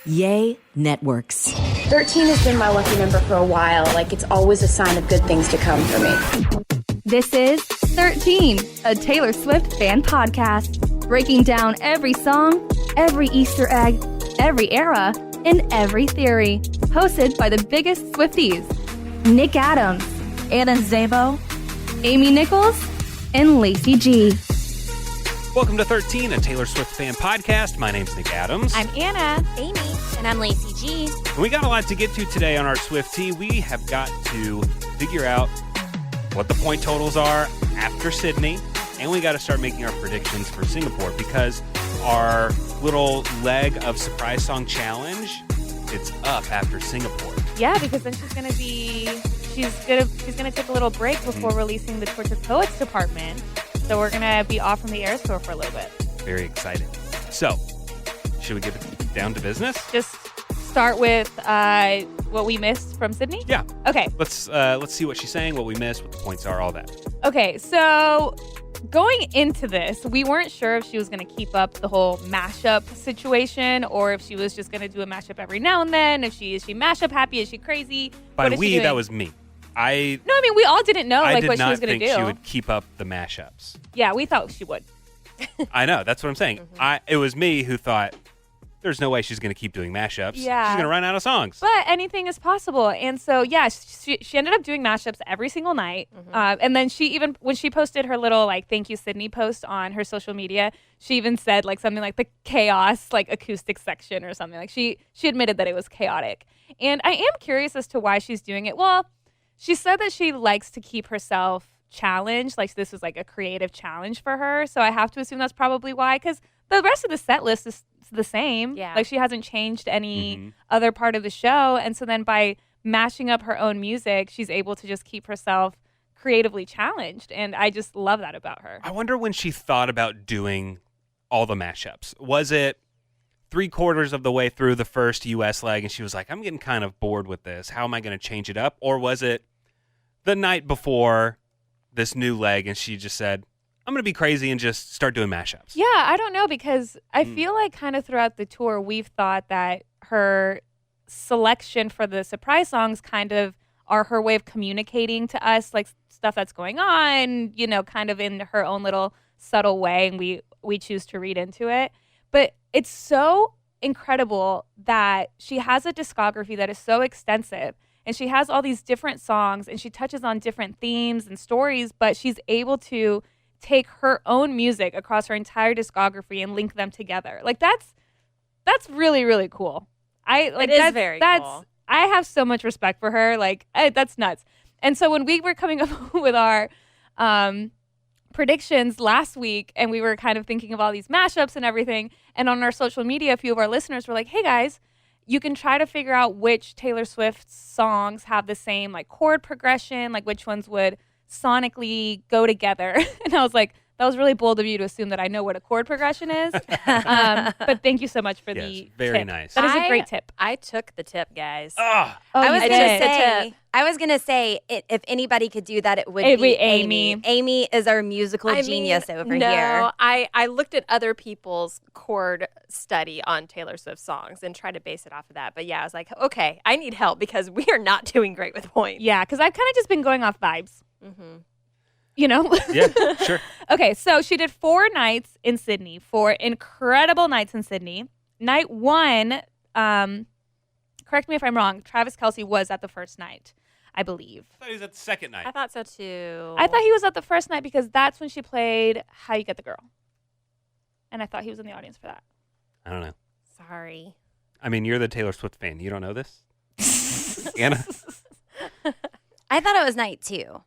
Yay Networks. 13 has been my lucky number for a while. Like, it's always a sign of good things to come for me. This is 13, a Taylor Swift fan podcast, breaking down every song, every Easter egg, every era, and every theory. Hosted by the biggest Swifties, Nick Adams, Anna Szabo, Amy Nichols, and Lacey Gee. Welcome to 13, a Taylor Swift fan podcast. My name's Nick Adams. I'm Anna. Amy. And I'm Lacey Gee. And we got a lot to get to today on our SwifTEA. We have got to figure out what the point totals are after Sydney, and we got to start making our predictions for Singapore because our little leg of surprise song challenge, it's up after Singapore. Yeah, because then she's gonna take a little break before releasing the Tortured Poets department. So we're gonna be off from the air store for a little bit. Very exciting. So, should we get down to business? Just start with what we missed from Sydney? Yeah. Okay. Let's see what she's saying, what we missed, what the points are, all that. Okay, so going into this, we weren't sure if she was going to keep up the whole mashup situation or if she was just going to do a mashup every now and then. Is she mashup happy? Is she crazy? By we, that was me. We all didn't know what she was going to do. I did not think she would keep up the mashups. Yeah, we thought she would. I know, that's what I'm saying. Mm-hmm. It was me who thought, there's no way she's going to keep doing mashups. Yeah. She's going to run out of songs. But anything is possible. And so, yeah, she ended up doing mashups every single night. Mm-hmm. And then when she posted her little, thank you, Sydney post on her social media, she even said, something like the chaos, acoustic section or something. She admitted that it was chaotic. And I am curious as to why she's doing it. Well, she said that she likes to keep herself challenged. This was a creative challenge for her. So I have to assume that's probably why, because the rest of the set list is the same. Yeah. She hasn't changed any other part of the show. And so then by mashing up her own music, she's able to just keep herself creatively challenged. And I just love that about her. I wonder when she thought about doing all the mashups. Was it 3/4 of the way through the first US leg and she was like, I'm getting kind of bored with this. How am I going to change it up? Or was it the night before this new leg and she just said, I'm going to be crazy and just start doing mashups? Yeah, I don't know, because I feel like kind of throughout the tour, we've thought that her selection for the surprise songs kind of are her way of communicating to us, stuff that's going on, kind of in her own little subtle way, and we choose to read into it. But it's so incredible that she has a discography that is so extensive, and she has all these different songs, and she touches on different themes and stories, but she's able to take her own music across her entire discography and link them together. That's really, really cool. It is very cool. I have so much respect for her. That's nuts. And so when we were coming up with our predictions last week, and we were kind of thinking of all these mashups and everything, and on our social media, a few of our listeners were like, hey guys, you can try to figure out which Taylor Swift songs have the same chord progression, which ones would sonically go together. And I was like, that was really bold of you to assume that I know what a chord progression is. But thank you so much for the very tip. nice. That is a great tip. I took the tip, guys. Oh, I was gonna say if anybody could do that, it would be be Amy. Amy is our musical genius over here. I looked at other people's chord study on Taylor Swift songs and tried to base it off of that. But yeah, I was like, okay, I need help because we are not doing great with points. Yeah, because I've kind of just been going off vibes. Mm-hmm. Yeah, sure. Okay, so she did 4 nights in Sydney, 4 incredible nights in Sydney. Night 1, correct me if I'm wrong, Travis Kelce was at the first night, I believe. I thought he was at the second night. I thought so too. I thought he was at the first night because that's when she played How You Get the Girl. And I thought he was in the audience for that. I don't know. Sorry. I mean, you're the Taylor Swift fan. You don't know this? Anna? I thought it was night 2.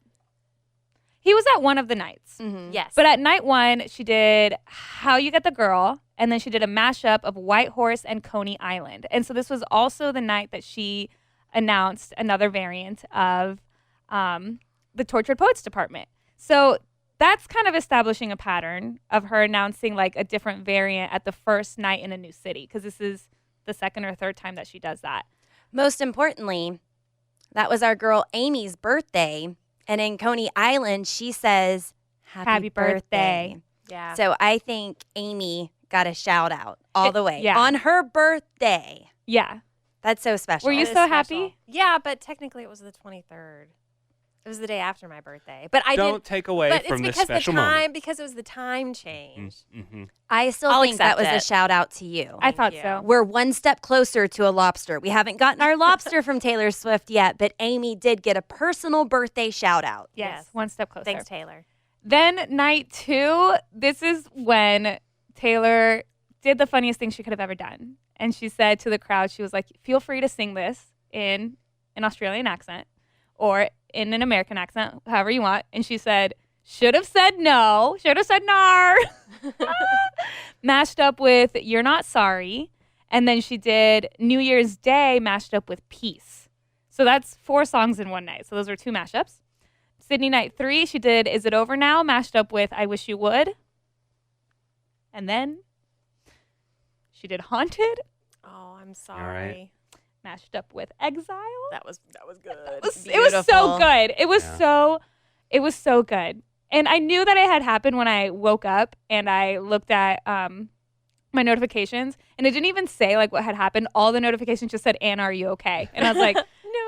He was at one of the nights. Mm-hmm. Yes. But at night 1, she did How You Get the Girl, and then she did a mashup of White Horse and Coney Island. And so this was also the night that she announced another variant of the Tortured Poets department. So that's kind of establishing a pattern of her announcing a different variant at the first night in a new city, because this is the second or third time that she does that. Most importantly, that was our girl Amy's birthday. And in Coney Island, she says, happy birthday. Yeah. So I think Amy got a shout out all the way. Yeah. On her birthday. Yeah. That's so special. Were you It is so special. happy? Yeah, but technically it was the 23rd. It was the day after my birthday. But I Don't didn't. take away But from it's this because the special time, moment. because it was the time change. Mm-hmm. I still I'll think that accept was a it. shout out to you. I thought you. so. We're one step closer to a lobster. We haven't gotten our lobster from Taylor Swift yet, but Amy did get a personal birthday shout out. Yes. Yes. One step closer. Thanks, Taylor. Then night 2, this is when Taylor did the funniest thing she could have ever done. And she said to the crowd, she was like, feel free to sing this in an Australian accent or in an American accent, however you want. And she said, should have said no, should have said nar. Mashed up with You're Not Sorry. And then she did New Year's Day mashed up with Peace. So that's 4 songs in one night. So those are 2 mashups. Sydney night 3, she did Is It Over Now mashed up with I Wish You Would. And then she did Haunted Oh, I'm right. sorry. mashed up with Exile. That was good. It was so Beautiful. good. It was Yeah. so good. And I knew that it had happened when I woke up and I looked at my notifications, and it didn't even say like what had happened. All the notifications just said, "Anna, are you okay?" And I was like,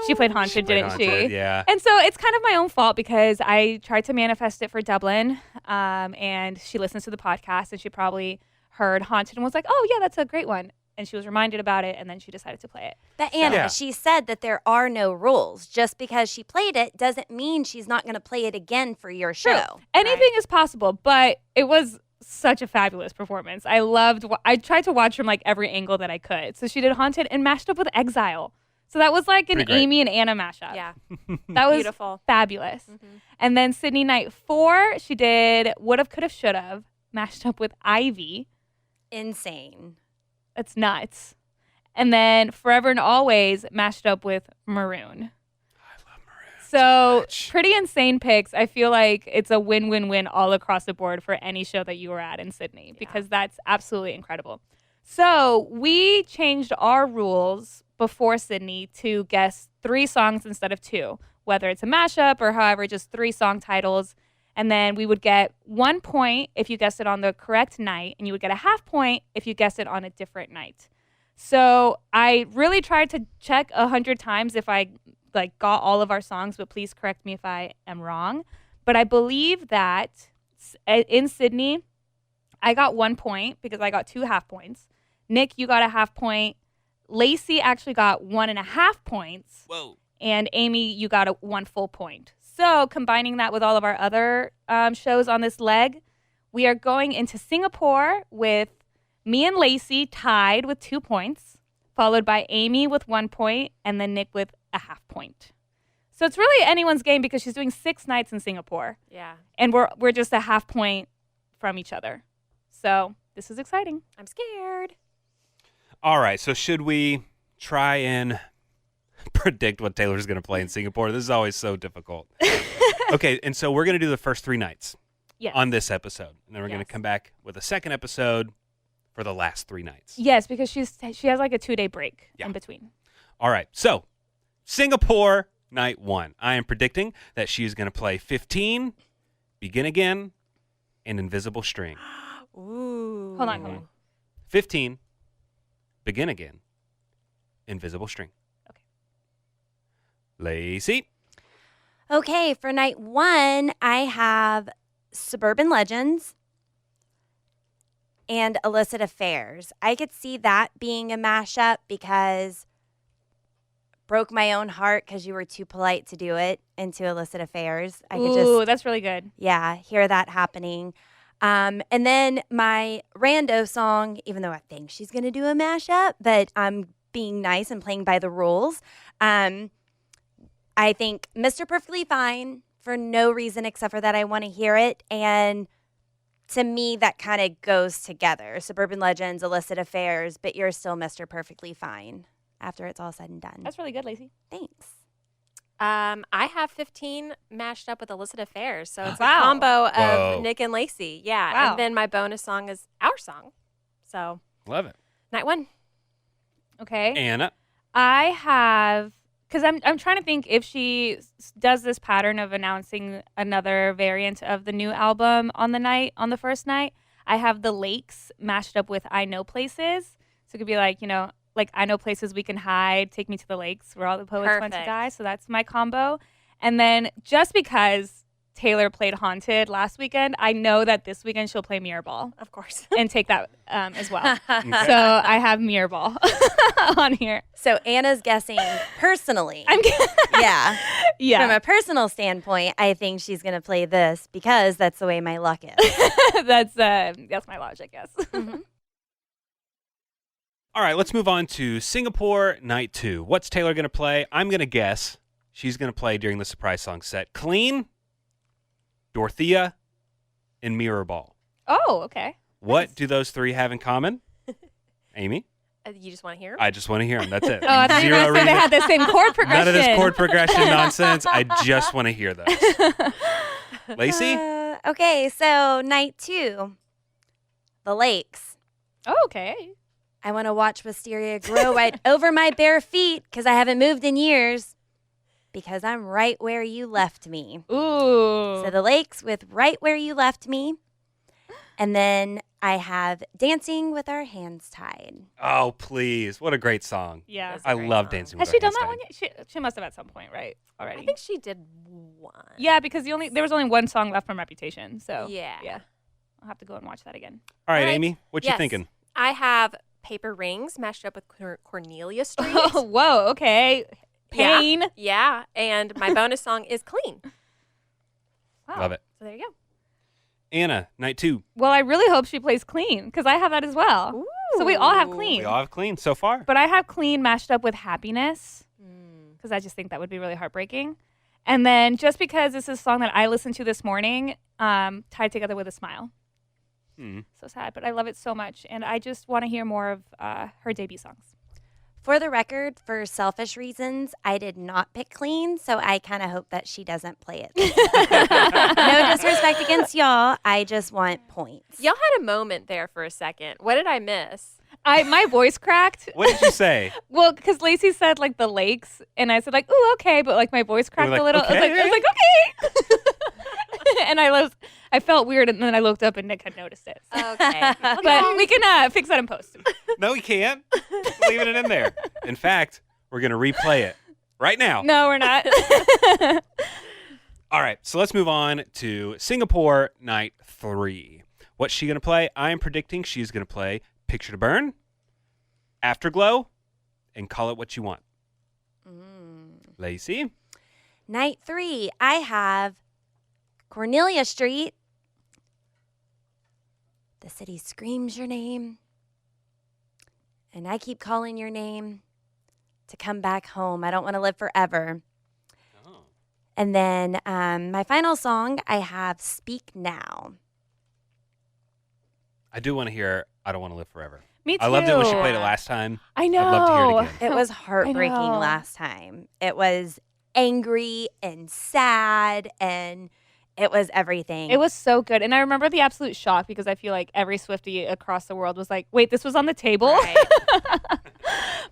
she played Haunted, didn't she? Yeah. And so it's kind of my own fault because I tried to manifest it for Dublin, and she listens to the podcast, and she probably heard Haunted and was like, "Oh yeah, that's a great one." And she was reminded about it, and then she decided to play it. But Anna, Yeah. she said that there are no rules. Just because she played it doesn't mean she's not going to play it again for your show. Anything is possible, but it was such a fabulous performance. I tried to watch from like every angle that I could. So she did Haunted and mashed up with Exile. So that was like an Pretty great. Amy and Anna mashup. Yeah. That was Beautiful. fabulous. And then Sydney night 4, she did Would've, Could've, Should've mashed up with Ivy. Insane. That's nuts. And then Forever and Always mashed up with Maroon. So much. pretty insane picks. I feel like it's a win-win-win all across the board for any show that you were at in Sydney because that's absolutely incredible. So we changed our rules before Sydney to guess 3 songs instead of 2, whether it's a mashup or however, just 3 song titles. And then we would get 1 point if you guessed it on the correct night, and you would get a half point if you guessed it on a different night. So I really tried to check 100 times if I got all of our songs, but please correct me if I am wrong. But I believe that in Sydney, I got 1 point because I got 2 half points. Nick, you got a half point. Lacey actually got 1.5 points. Whoa. And Amy, you got 1 full point. So combining that with all of our other shows on this leg, we are going into Singapore with me and Lacey tied with 2 points, followed by Amy with 1 point, and then Nick with a half point. So it's really anyone's game because she's doing 6 nights in Singapore, Yeah. and we're just a half point from each other. So this is exciting. I'm scared. All right. So should we try and predict what Taylor's going to play in Singapore? This is always so difficult. Okay. And so we're going to do the first 3 nights Yes. on this episode. And then we're going to Yes. come back with a second episode for the last 3 nights. Yes, because she has like a 2-day break Yeah. in between. All right. So Singapore night 1. I am predicting that she is going to play 15, Begin Again, and Invisible String. Ooh. Hold on. 15, Begin Again, Invisible String. Okay. Lacey. Okay, for night 1, I have Suburban Legends and Illicit Affairs. I could see that being a mashup because Broke My Own Heart because you were too polite to do it into Illicit Affairs. I could Ooh, just, that's really good. yeah, hear that happening. And then my rando song, even though I think she's going to do a mashup, but I'm being nice and playing by the rules. I think Mr. Perfectly Fine for no reason except for that I want to hear it. And to me, that kind of goes together. Suburban Legends, Illicit Affairs, but you're still Mr. Perfectly Fine after it's all said and done. That's really good, Lacey. Thanks. I have 15 mashed up with Illicit Affairs. So it's Wow. a combo of Whoa. Nick and Lacey. Yeah. Wow. And then my bonus song is our song. So Love it. night 1. Okay. Anna. I have, because I'm trying to think if she does this pattern of announcing another variant of the new album on the first night. I have The Lakes mashed up with I Know Places. So it could be like, like I Know Places We Can Hide, Take Me to the Lakes, Where All the Poets Went to Perfect. Die. So that's my combo. And then just because Taylor played Haunted last weekend, I know that this weekend she'll play Mirror Ball Of course. and take that as well. So I have Mirror Ball on here. So Anna's guessing personally. I'm yeah. yeah. From a personal standpoint, I think she's going to play this because that's the way my luck is. that's my logic, yes. All right, let's move on to Singapore Night 2. What's Taylor going to play? I'm going to guess she's going to play during the surprise song set Clean, Dorothea, and Mirror Ball. Oh, okay. What do those three have in common? Amy? You just want to hear 'em? I just want to hear them. That's it. Oh, I thought you were going to say they had the same chord progression. None of this chord progression nonsense. I just want to hear those. Lacey? Okay, so night 2, the lakes. Oh, okay. I want to watch wisteria grow right over my bare feet because I haven't moved in years because I'm right where you left me. Ooh. So the lakes with Right Where You Left Me. And then I have Dancing with Our Hands Tied. Oh, please. What a great song. Yeah. That's a I great love song. Dancing Has with she Our done Hands that one Tied. yet? She must have at some point, right? Already. I think she did one. Yeah, because there was only one song left from Reputation. So Yeah. I'll have to go and watch that again. All right, All right. Amy, what you Yes. thinking? I have Paper Rings mashed up with Cornelia Street. Oh, whoa. Okay. Pain. Yeah. And my bonus song is Clean. Wow. Love it. So there you go. Anna, Night 2. Well, I really hope she plays Clean because I have that as well. So we all have Clean. We all have Clean so far. But I have Clean mashed up with Happiness because I just think that would be really heartbreaking. And then just because this is a song that I listened to this morning, Tied Together with a Smile. So sad, but I love it so much. And I just want to hear more of her debut songs. For the record, for selfish reasons, I did not pick Clean, so I kind of hope that she doesn't play it. No disrespect against y'all. I just want points. Y'all had a moment there for a second. What did I miss? My voice cracked. What did you say? Well, because Lacey said like the lakes, and I said like, ooh, okay, but like my voice cracked like, a little. okay. I was like, okay. And I felt weird, and then I looked up, and Nick had noticed it. Okay. But we can fix that in post. No, we can't. Leaving it in there. In fact, we're going to replay it right now. No, we're not. All right, so let's move on to Singapore Night 3. What's she going to play? I'm predicting she's going to play Picture to Burn, Afterglow, and Call It What You Want. Lacey? Night 3, I have Cornelia Street. The city screams your name, and I keep calling your name to come back home. I don't want to live forever. Oh. And then my final song, I have Speak Now. I do want to hear I Don't Want to Live Forever. Me too. I loved it when she played it last time. I know. I'd love to hear it again. It was heartbreaking know. last time. It was angry and sad, and it was everything. It was so good. And I remember the absolute shock because I feel like every Swiftie across the world was like, wait, this was on the table? Right.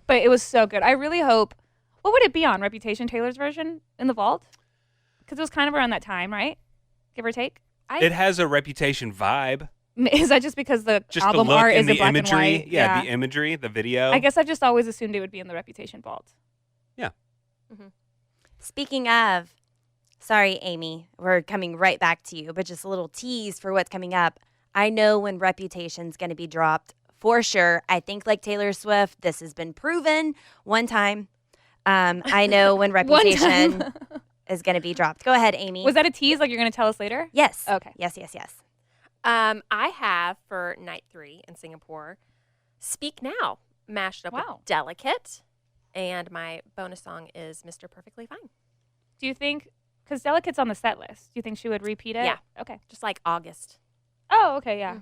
But it was so good. I really hope, what would it be on? Reputation, Taylor's version in the vault? Because it was kind of around that time, right? Give or take. It has a Reputation vibe. Is that just because the Just album the look art and is the in black imagery. and white? Yeah, the imagery, the video. I guess I just always assumed it would be in the Reputation vault. Yeah. Speaking of, sorry, Amy, we're coming right back to you, but just a little tease for what's coming up. I know when Reputation's going to be dropped for sure. I think like Taylor Swift, this has been proven one time. I know when Reputation is going to be dropped. Go ahead, Amy. Was that a tease like you're going to tell us later? Yes. Okay. Yes. I have for night 3 in Singapore, Speak Now, mashed up Wow. with Delicate. And my bonus song is Mr. Perfectly Fine. Do you think, because Delicate's on the set list, do you think she would repeat it? Yeah. Okay. Just like August. Oh, okay, yeah.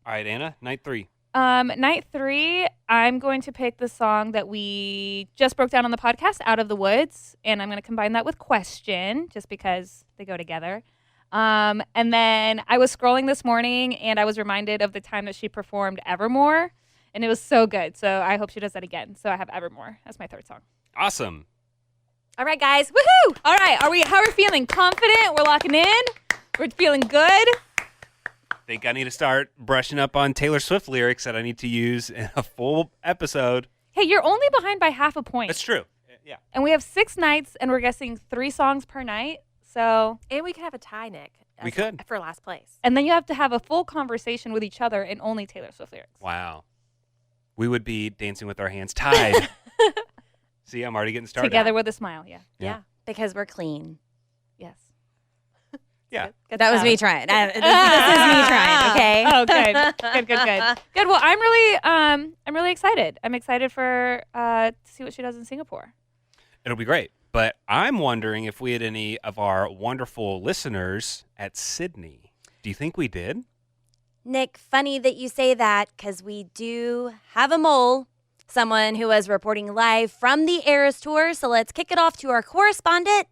All right, Anna, Night 3. Night 3, I'm going to pick the song that we just broke down on the podcast, Out of the Woods, and I'm going to combine that with Question, just because they go together. And then I was scrolling this morning, and I was reminded of the time that she performed Evermore, and it was so good. So I hope she does that again. So I have Evermore as my third song. Awesome. All right, guys. Woohoo! All right, how are we feeling? Confident? We're locking in? We're feeling good? think I need to start brushing up on Taylor Swift lyrics that I need to use in a full episode. Hey, you're only behind by half a point. That's true. Yeah. And we have 6 nights, and we're guessing 3 songs per night. So, And we could have a tie, Nick. We could. For last place. and then you have to have a full conversation with each other in only Taylor Swift lyrics. Wow. We would be dancing with our hands tied. See, I'm already getting started. Together with a smile, yeah. Yeah. Because we're clean. Yes. Yeah. Good That was stuff. me trying. This is me trying, okay? Oh, good. Good. Well, I'm really excited. I'm excited for to see what she does in Singapore. It'll be great. But I'm wondering if we had any of our wonderful listeners at Sydney. Do you think we did? Nick, funny that you say that because we do have a mole, someone who was reporting live from the Eras Tour. So let's kick it off to our correspondent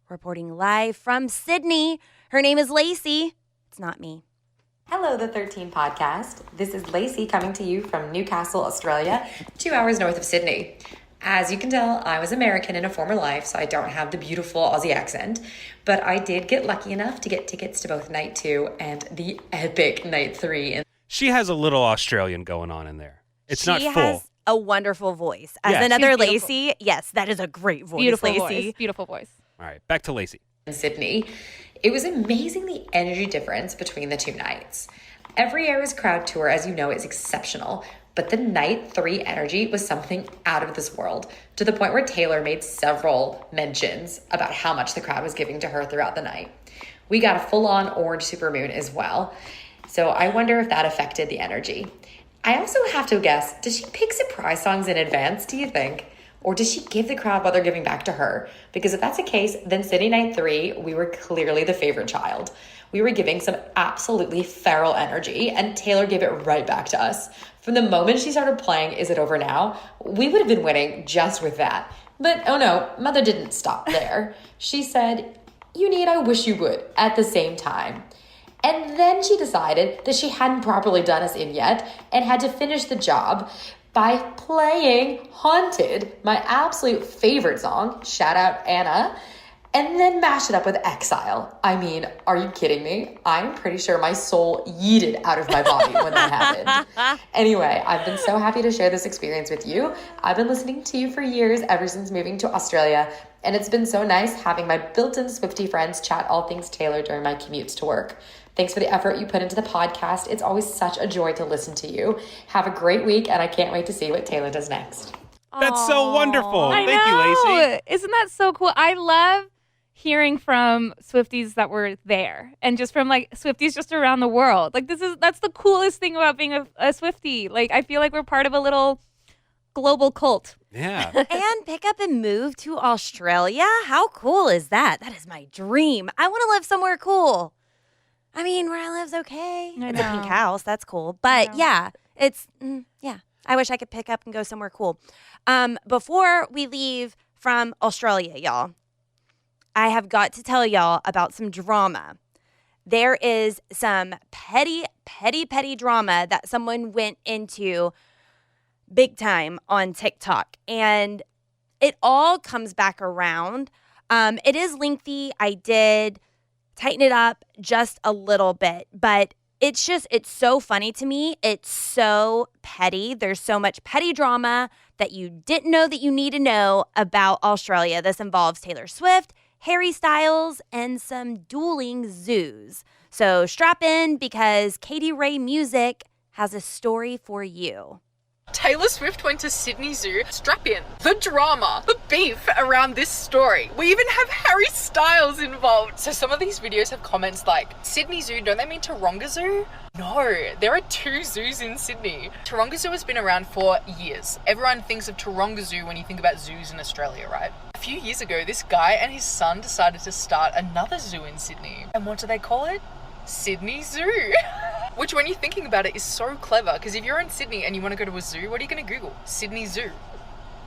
reporting live from Sydney. Her name is Lacey. It's not me. Hello, the 13 podcast. This is Lacey coming to you from Newcastle, Australia, 2 hours north of Sydney. As you can tell, I was American in a former life, so I don't have the beautiful Aussie accent, but I did get lucky enough to get tickets to both night 2 and the epic night 3. She has a little Australian going on in there. It's not full. She has a wonderful voice. As Yes. another She's beautiful. Lacey, yes, that is a great voice, Beautiful Lacey. voice. Beautiful voice. All right, back to Lacey. In Sydney, it was amazing the energy difference between the 2 nights. Every Eras crowd tour, as you know, is exceptional, but the night 3 energy was something out of this world, to the point where Taylor made several mentions about how much the crowd was giving to her throughout the night. We got a full-on orange supermoon as well, so I wonder if that affected the energy. I also have to guess, does she pick surprise songs in advance, do you think? Or does she give the crowd what they're giving back to her? Because if that's the case, then Sydney Night 3, we were clearly the favorite child. We were giving some absolutely feral energy, and Taylor gave it right back to us. From the moment she started playing Is It Over Now, we would have been winning just with that. But oh no, Mother didn't stop there. She said, "You need I Wish You Would," at the same time. And then she decided that she hadn't properly done us in yet and had to finish the job by playing Haunted, my absolute favorite song, shout out Anna, and then mash it up with Exile. I mean, are you kidding me? I'm pretty sure my soul yeeted out of my body when that happened. Anyway, I've been so happy to share this experience with you. I've been listening to you for years, ever since moving to Australia, and it's been so nice having my built-in Swiftie friends chat all things Taylor during my commutes to work. Thanks for the effort you put into the podcast. It's always such a joy to listen to you. Have a great week, and I can't wait to see what Taylor does next. That's so wonderful. I Thank you, know. Lacey. Isn't that so cool? I love hearing from Swifties that were there and just from like Swifties just around the world. Like that's the coolest thing about being a Swiftie. Like I feel like we're part of a little global cult. Yeah. And pick up and move to Australia? How cool is that? That is my dream. I want to live somewhere cool. I mean, where I live's okay. I It's a pink know. house. That's cool. I But know. yeah, it's, yeah. I wish I could pick up and go somewhere cool. Before we leave from Australia, y'all, I have got to tell y'all about some drama. There is some petty drama that someone went into big time on TikTok. And it all comes back around. It is lengthy. I did tighten it up just a little bit, but it's so funny to me. It's so petty. There's so much petty drama that you didn't know that you need to know about Australia. This involves Taylor Swift, Harry Styles, and some dueling zoos. So strap in because Katie Ray Music has a story for you. Taylor Swift went to Sydney Zoo. Strap in. The drama, the beef around this story. We even have Harry Styles involved. So some of these videos have comments like, Sydney Zoo, don't they mean Taronga Zoo? No, there are 2 zoos in Sydney. Taronga Zoo has been around for years. Everyone thinks of Taronga Zoo when you think about zoos in Australia, right? A few years ago, this guy and his son decided to start another zoo in Sydney. And what do they call it? Sydney Zoo. Which, when you're thinking about it, is so clever, because if you're in Sydney and you want to go to a zoo, what are you going to Google? Sydney Zoo.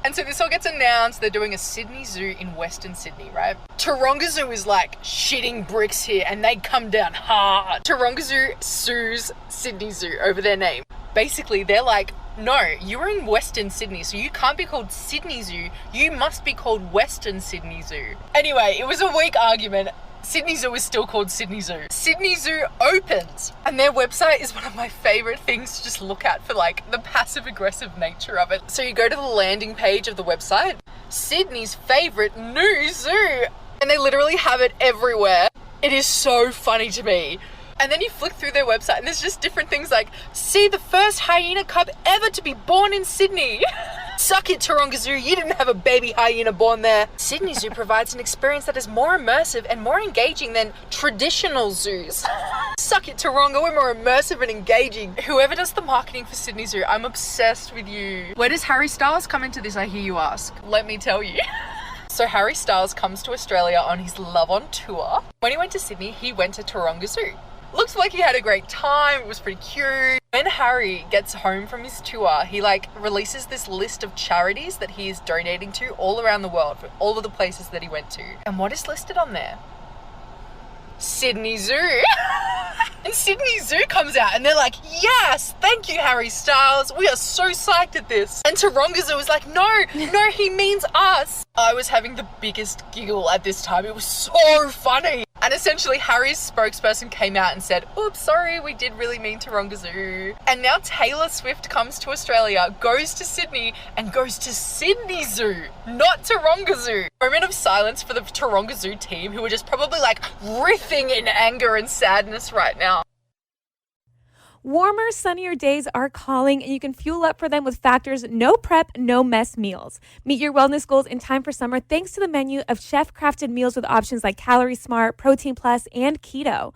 And so this all gets announced. They're doing a Sydney Zoo in Western Sydney, right? Taronga Zoo is like shitting bricks here, and they come down hard. Taronga Zoo sues Sydney Zoo over their name. Basically, they're like, no, you're in Western Sydney, so you can't be called Sydney Zoo. You must be called Western Sydney Zoo. Anyway, it was a weak argument. Sydney Zoo is still called Sydney Zoo. Sydney Zoo opened, and their website is one of my favorite things to just look at for like the passive aggressive nature of it. So you go to the landing page of the website, Sydney's favorite new zoo, and they literally have it everywhere. It is so funny to me. And then you flick through their website and there's just different things like, see the first hyena cub ever to be born in Sydney. Suck it, Taronga Zoo, you didn't have a baby hyena born there. Sydney Zoo provides an experience that is more immersive and more engaging than traditional zoos. Suck it, Taronga, we're more immersive and engaging. Whoever does the marketing for Sydney Zoo, I'm obsessed with you. Where does Harry Styles come into this, I hear you ask? Let me tell you. So Harry Styles comes to Australia on his Love on tour. When he went to Sydney, he went to Taronga Zoo. Looks like he had a great time. It was pretty cute. When Harry gets home from his tour, he releases this list of charities that he is donating to all around the world for all of the places that he went to. And what is listed on there? Sydney Zoo. And Sydney Zoo comes out and they're like, yes, thank you, Harry Styles. We are so psyched at this. And Taronga Zoo was like, no, he means us. I was having the biggest giggle at this time. It was so funny. And essentially Harry's spokesperson came out and said, oops, sorry, we did really mean Taronga Zoo. And now Taylor Swift comes to Australia, goes to Sydney, and goes to Sydney Zoo, not Taronga Zoo. Moment of silence for the Taronga Zoo team, who are just probably riffing in anger and sadness right now. Warmer, sunnier days are calling, and you can fuel up for them with Factor's no prep, no mess meals. Meet your wellness goals in time for summer thanks to the menu of chef-crafted meals with options like Calorie Smart, Protein Plus, and Keto.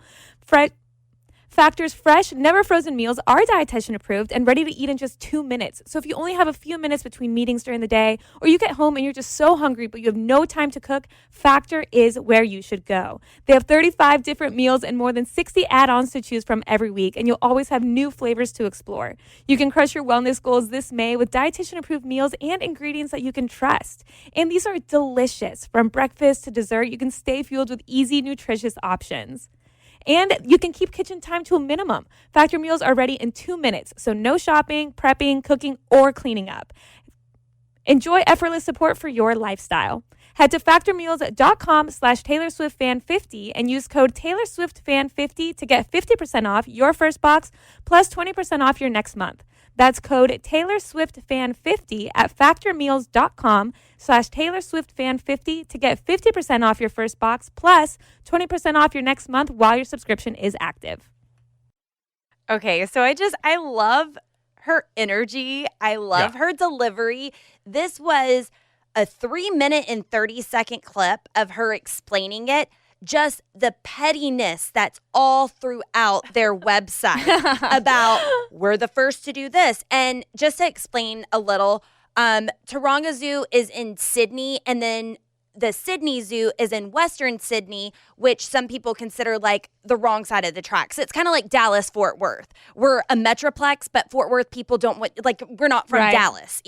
Factor's fresh, never frozen meals are dietitian approved and ready to eat in just 2 minutes. So if you only have a few minutes between meetings during the day, or you get home and you're just so hungry but you have no time to cook, Factor is where you should go. They have 35 different meals and more than 60 add-ons to choose from every week, and you'll always have new flavors to explore. You can crush your wellness goals this May with dietitian approved meals and ingredients that you can trust. And these are delicious. From breakfast to dessert, you can stay fueled with easy, nutritious options. And you can keep kitchen time to a minimum. Factor meals are ready in 2 minutes, so no shopping, prepping, cooking, or cleaning up. Enjoy effortless support for your lifestyle. Head to factormeals.com/TaylorSwiftFan50 and use code TaylorSwiftFan50 to get 50% off your first box plus 20% off your next month. That's code TaylorSwiftFan50 at factormeals.com/TaylorSwiftFan50 to get 50% off your first box plus 20% off your next month while your subscription is active. Okay, so I love her energy. I love her delivery. This was a 3-minute and 30-second clip of her explaining it. Just the pettiness that's all throughout their website about we're the first to do this. And just to explain a little, Taronga Zoo is in Sydney, and then the Sydney Zoo is in Western Sydney, which some people consider the wrong side of the tracks. It's kind of like Dallas, Fort Worth. We're a metroplex, but Fort Worth people don't want, we're not from Dallas,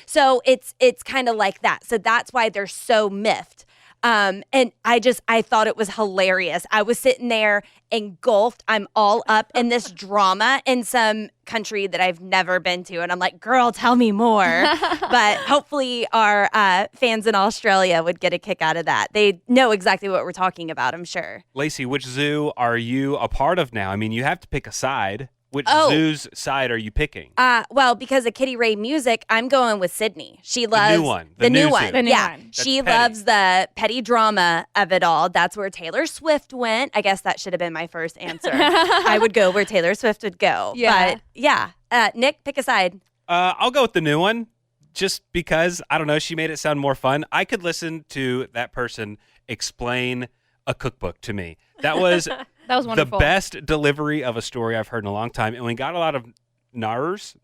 So it's kind of like that. So that's why they're so miffed. And I thought it was hilarious. I was sitting there engulfed. I'm all up in this drama in some country that I've never been to. And I'm like, girl, tell me more. But hopefully our fans in Australia would get a kick out of that. They know exactly what we're talking about, I'm sure. Lacey, which zoo are you a part of now? I mean, you have to pick a side. Which zoo's side are you picking? Well, because of Kitty Ray music, I'm going with Sydney. She loves the new one. The new one. The new one. She loves the petty drama of it all. That's where Taylor Swift went. I guess that should have been my first answer. I would go where Taylor Swift would go. Yeah. But yeah, Nick, pick a side. I'll go with the new one, just because I don't know. She made it sound more fun. I could listen to that person explain a cookbook to me. That was. That was wonderful. The best delivery of a story I've heard in a long time. And we got a lot of nars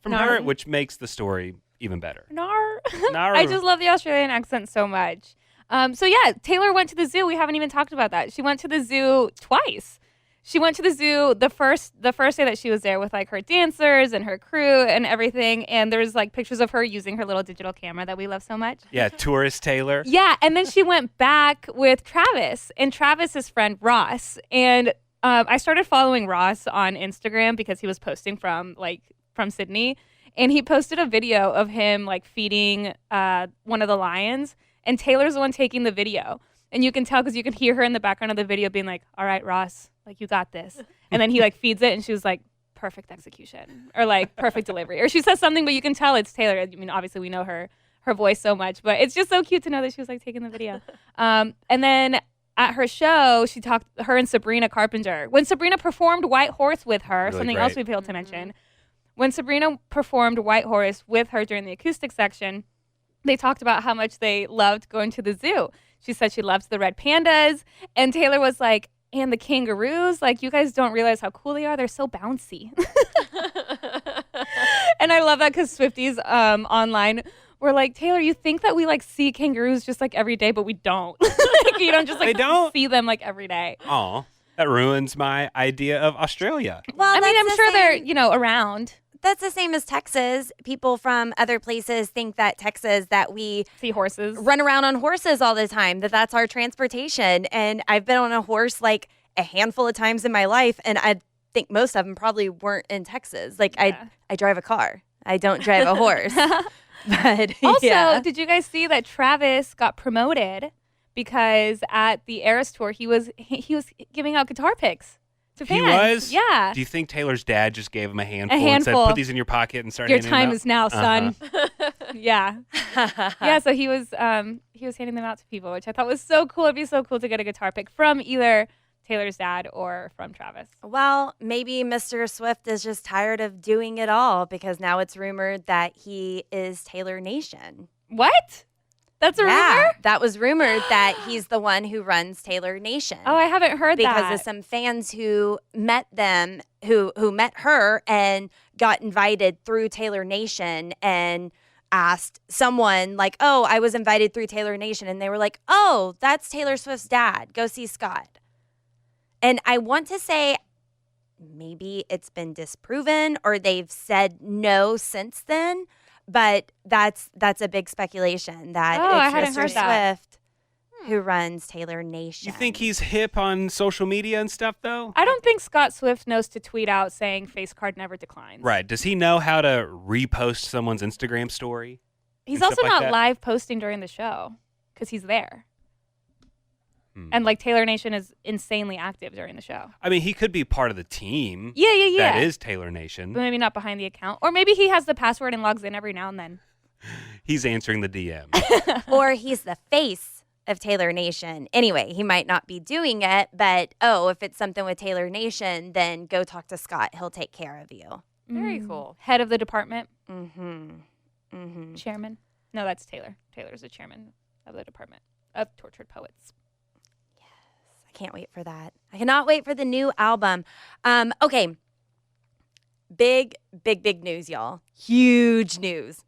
from her, which makes the story even better. Nar. Nar. I just love the Australian accent so much. So yeah, Taylor went to the zoo. We haven't even talked about that. She went to the zoo twice. She went to the zoo the first day that she was there with her dancers and her crew and everything. And there's pictures of her using her little digital camera that we love so much. Yeah, tourist Taylor. Yeah, and then she went back with Travis and Travis's friend Ross. And I started following Ross on Instagram because he was posting from Sydney. And he posted a video of him feeding one of the lions. And Taylor's the one taking the video. And you can tell because you can hear her in the background of the video being like, all right, Ross, like, you got this. And then he like feeds it and she was like, perfect execution or like perfect delivery. Or she says something, but you can tell it's Taylor. I mean, obviously we know her voice so much, but it's just so cute to know that she was like taking the video. And then at her show, her and Sabrina Carpenter. When Sabrina performed White Horse with her, Really something great. else we failed to mention. When Sabrina performed White Horse with her during the acoustic section, they talked about how much they loved going to the zoo. She said she loved the red pandas, and Taylor was like, and the kangaroos, like, you guys don't realize how cool they are. They're so bouncy. And I love that because Swifties online were like, Taylor, you think that we like see kangaroos just like every day, but we don't. Like, you don't just like see them like every day. Aw, that ruins my idea of Australia. Well, I mean, that's I'm the sure they're, same- around. That's the same as Texas. People from other places think that Texas, that we See horses. run around on horses all the time, that's our transportation. And I've been on a horse like a handful of times in my life, and I think most of them probably weren't in Texas. Like, Yeah. I drive a car. I don't drive a horse. But Also, yeah. did you guys see that Travis got promoted because at the Eras tour he was giving out guitar picks to He fans? was? Yeah. Do you think Taylor's dad just gave him a handful, and said, handful. put these in your pocket and start Your handing them time out? is now, son. Yeah. yeah. Yeah, so he was handing them out to people, which I thought was so cool. It'd be so cool to get a guitar pick from either Taylor's dad or from Travis. Well, maybe Mr. Swift is just tired of doing it all because now it's rumored that he is Taylor Nation. What? That's a rumor? That was rumored that he's the one who runs Taylor Nation. Oh, I haven't heard because that. of some fans who met them, who met her and got invited through Taylor Nation and asked someone like, oh, I was invited through Taylor Nation. And they were like, oh, that's Taylor Swift's dad. Go see Scott. And I want to say maybe it's been disproven or they've said no since then. But that's a big speculation that I it's hadn't Mr. heard that. Swift who runs Taylor Nation. You think he's hip on social media and stuff, though? I don't think Scott Swift knows to tweet out saying face card never declines. Right. Does he know how to repost someone's Instagram story? He's and also stuff like not that? live posting during the show because he's there. And like Taylor Nation is insanely active during the show. I mean, he could be part of the team. Yeah. That is Taylor Nation. But maybe not behind the account. Or maybe he has the password and logs in every now and then. He's answering the DM. Or he's the face of Taylor Nation. Anyway, he might not be doing it, but if it's something with Taylor Nation, then go talk to Scott. He'll take care of you. Very cool. Head of the department. Chairman. No, that's Taylor. Taylor's the chairman of the department of tortured poets. I can't wait for that. I cannot wait for the new album. Okay. Big news, y'all. Huge news.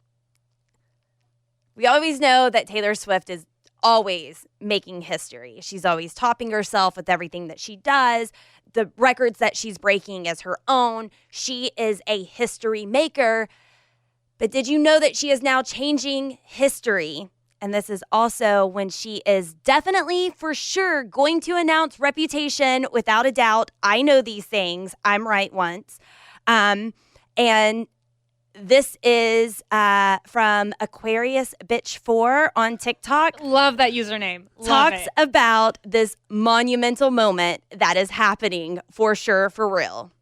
We always know that Taylor Swift is always making history. She's always topping herself with everything that she does. The records that she's breaking as her own. She is a history maker. But did you know that she is now changing history? And this is also when she is definitely, for sure, going to announce Reputation without a doubt. I know these things. I'm right once. And this is from Aquarius Bitch 4 on TikTok. Love that username. Love Talks it. about this monumental moment that is happening for sure, for real.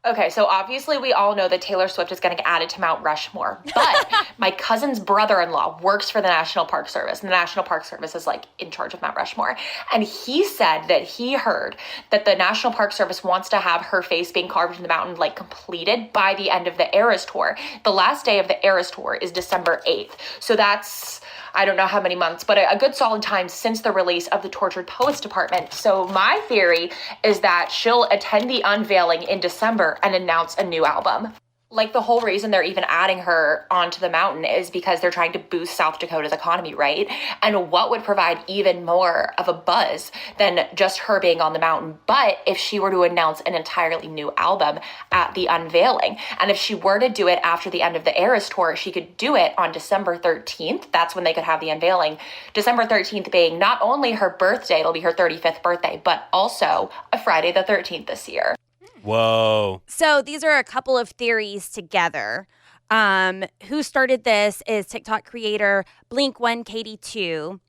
Okay, so obviously we all know that Taylor Swift is getting added to Mount Rushmore, but my cousin's brother-in-law works for the National Park Service, and the National Park Service is like in charge of Mount Rushmore. And he said that he heard that the National Park Service wants to have her face being carved in the mountain like completed by the end of the Eras Tour. The last day of the Eras Tour is December 8th. So that's, I don't know how many months, but a good solid time since the release of the Tortured Poets Department. So my theory is that she'll attend the unveiling in December and announce a new album. Like, the whole reason they're even adding her onto the mountain is because they're trying to boost South Dakota's economy, right? And what would provide even more of a buzz than just her being on the mountain, but if she were to announce an entirely new album at the unveiling. And if she were to do it after the end of the Eras Tour, she could do it on December 13th. That's when they could have the unveiling. December 13th being not only her birthday, it'll be her 35th birthday, but also a Friday the 13th this year. Whoa. So these are a couple of theories together. Who started this is TikTok creator Blink1Katie2.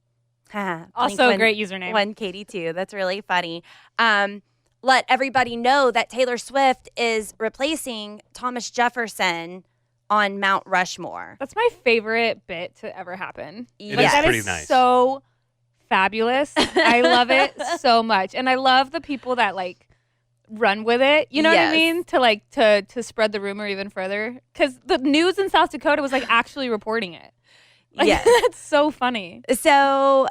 Also a great username. 1Katie2. That's really funny. Let everybody know that Taylor Swift is replacing Thomas Jefferson on Mount Rushmore. That's my favorite bit to ever happen. It is that pretty is nice. So fabulous. I love it so much. And I love the people that like run with it. You know what I mean? To spread the rumor even further. Because the news in South Dakota was like actually reporting it. Like, Yes. That's so funny. So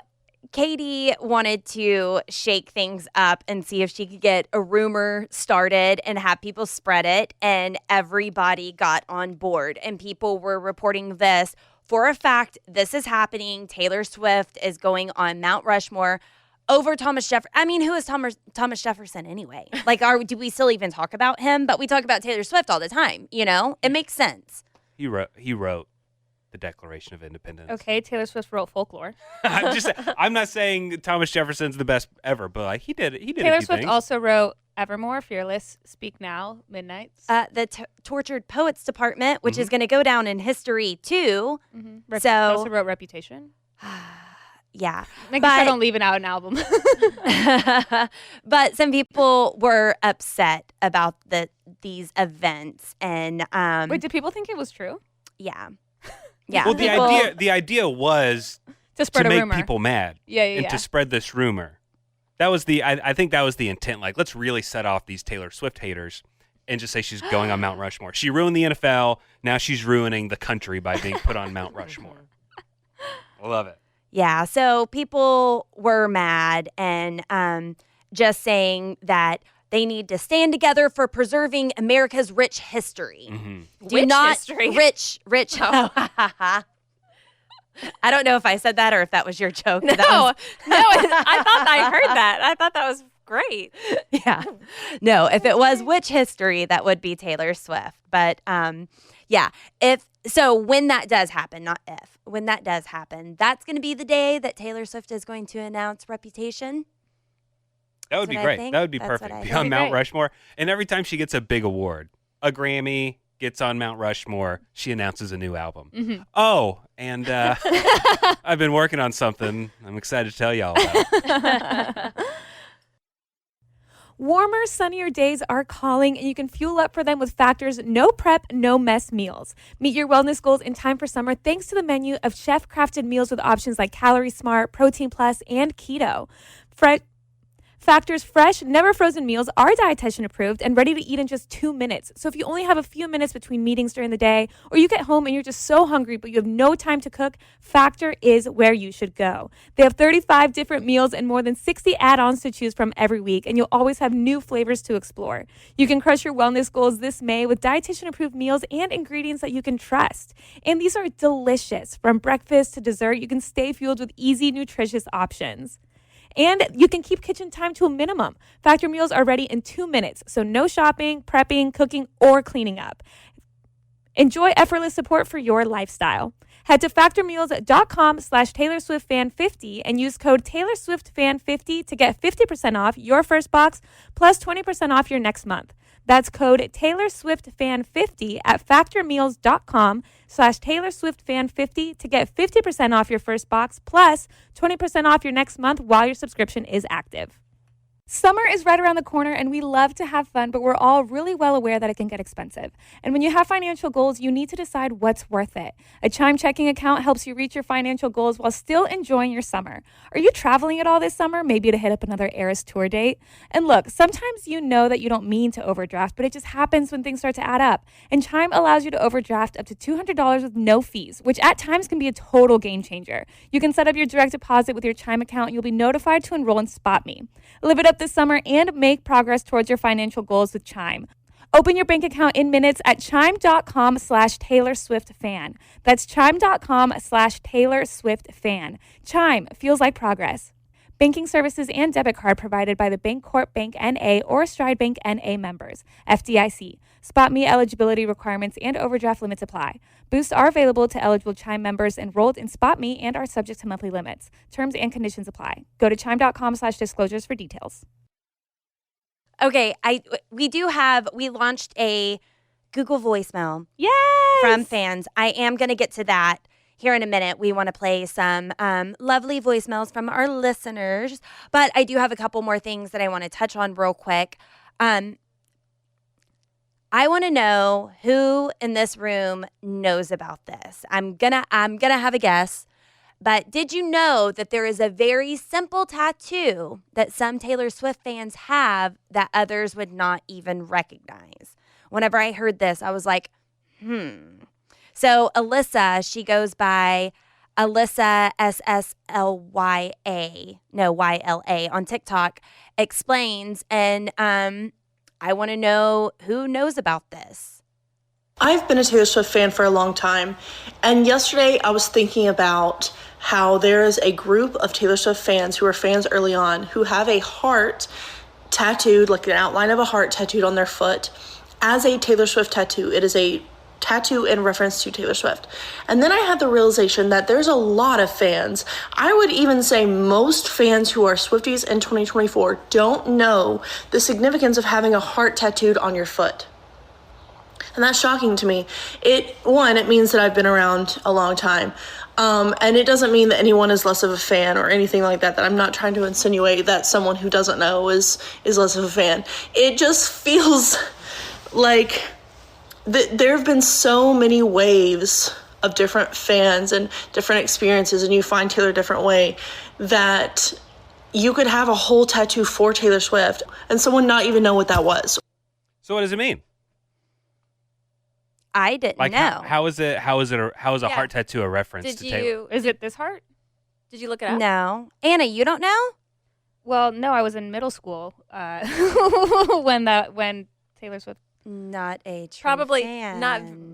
Katie wanted to shake things up and see if she could get a rumor started and have people spread it. And everybody got on board. And people were reporting this. For a fact, this is happening. Taylor Swift is going on Mount Rushmore over Thomas Jefferson. I mean, who is Thomas Jefferson anyway? Like, do we still even talk about him? But we talk about Taylor Swift all the time, you know? It makes sense. He wrote the Declaration of Independence. Okay, Taylor Swift wrote folklore. I'm not saying Thomas Jefferson's the best ever, but like he did Taylor a few Swift things. Also wrote Evermore, Fearless, Speak Now, Midnights. The Tortured Poets Department, which is going to go down in history too. She also wrote Reputation. Yeah. Make sure I don't leave out an album. But some people were upset about these events, and Wait, did people think it was true? yeah. Yeah. Well, the idea was to spread to a make rumor. people mad. Yeah. To spread this rumor. That was I think that was the intent. Like, let's really set off these Taylor Swift haters and just say she's going on Mount Rushmore. She ruined the NFL. Now she's ruining the country by being put on Mount Rushmore. I love it. Yeah. So people were mad and just saying that they need to stand together for preserving America's rich history. Mm-hmm. Do not history? Rich. Oh. I don't know if I said that or if that was your joke. No, I thought I heard that. I thought that was great. Yeah. No, if it was which history, that would be Taylor Swift. But yeah, when that does happen, not if, when that does happen, that's going to be the day that Taylor Swift is going to announce Reputation. That would be great. That would be perfect. Be on Mount Rushmore. And every time she gets a big award, a Grammy, gets on Mount Rushmore, she announces a new album. Mm-hmm. Oh, and I've been working on something I'm excited to tell y'all about. Warmer, sunnier days are calling, and you can fuel up for them with Factor's no prep, no mess meals. Meet your wellness goals in time for summer thanks to the menu of chef-crafted meals with options like Calorie Smart, Protein Plus, and Keto. Factor's fresh, never frozen meals are dietitian approved and ready to eat in just 2 minutes. So if you only have a few minutes between meetings during the day, or you get home and you're just so hungry but you have no time to cook, Factor is where you should go. They have 35 different meals and more than 60 add-ons to choose from every week, and you'll always have new flavors to explore. You can crush your wellness goals this May with dietitian approved meals and ingredients that you can trust. And these are delicious. From breakfast to dessert, you can stay fueled with easy, nutritious options. And you can keep kitchen time to a minimum. Factor meals are ready in 2 minutes, so no shopping, prepping, cooking, or cleaning up. Enjoy effortless support for your lifestyle. Head to factormeals.com/TaylorSwiftFan50 and use code TaylorSwiftFan50 to get 50% off your first box plus 20% off your next month. That's code TaylorSwiftFan50 at factormeals.com/TaylorSwiftFan50 to get 50% off your first box plus 20% off your next month while your subscription is active. Summer is right around the corner and we love to have fun, but we're all really well aware that it can get expensive. And when you have financial goals, you need to decide what's worth it. A Chime checking account helps you reach your financial goals while still enjoying your summer. Are you traveling at all this summer? Maybe to hit up another Eras tour date? And look, sometimes you know that you don't mean to overdraft, but it just happens when things start to add up. And Chime allows you to overdraft up to $200 with no fees, which at times can be a total game changer. You can set up your direct deposit with your Chime account and you'll be notified to enroll in SpotMe. Live it up this summer and make progress towards your financial goals with Chime. Open your bank account in minutes at chime.com/TaylorSwiftFan. That's chime.com/TaylorSwiftFan. Chime feels like progress. Banking services and debit card provided by the Bancorp Bank N.A. or Stride Bank N.A. members. FDIC. SpotMe eligibility requirements and overdraft limits apply. Boosts are available to eligible Chime members enrolled in SpotMe and are subject to monthly limits. Terms and conditions apply. Go to chime.com/disclosures for details. Okay, we launched a Google voicemail Yes! from fans. I am going to get to that here in a minute. We want to play some lovely voicemails from our listeners, but I do have a couple more things that I want to touch on real quick. I want to know who in this room knows about this. I'm gonna have a guess, but did you know that there is a very simple tattoo that some Taylor Swift fans have that others would not even recognize? Whenever I heard this, I was like, So Alyssa, she goes by Alyssa YLA on TikTok, explains, and I want to know who knows about this. I've been a Taylor Swift fan for a long time, and yesterday I was thinking about how there is a group of Taylor Swift fans who were fans early on who have a heart tattooed, like an outline of a heart tattooed on their foot as a Taylor Swift tattoo. It is a tattoo in reference to Taylor Swift. And then I had the realization that there's a lot of fans. I would even say most fans who are Swifties in 2024 don't know the significance of having a heart tattooed on your foot. And that's shocking to me. It means that I've been around a long time. And it doesn't mean that anyone is less of a fan or anything like that, that I'm not trying to insinuate that someone who doesn't know is less of a fan. It just feels like there have been so many waves of different fans and different experiences, and you find Taylor a different way, that you could have a whole tattoo for Taylor Swift and someone not even know what that was. So what does it mean? I didn't know. How is a heart tattoo a reference to Taylor? Is it this heart? Did you look it up? No. Anna, you don't know? Well, no, I was in middle school when Taylor Swift. Not a true Probably fan.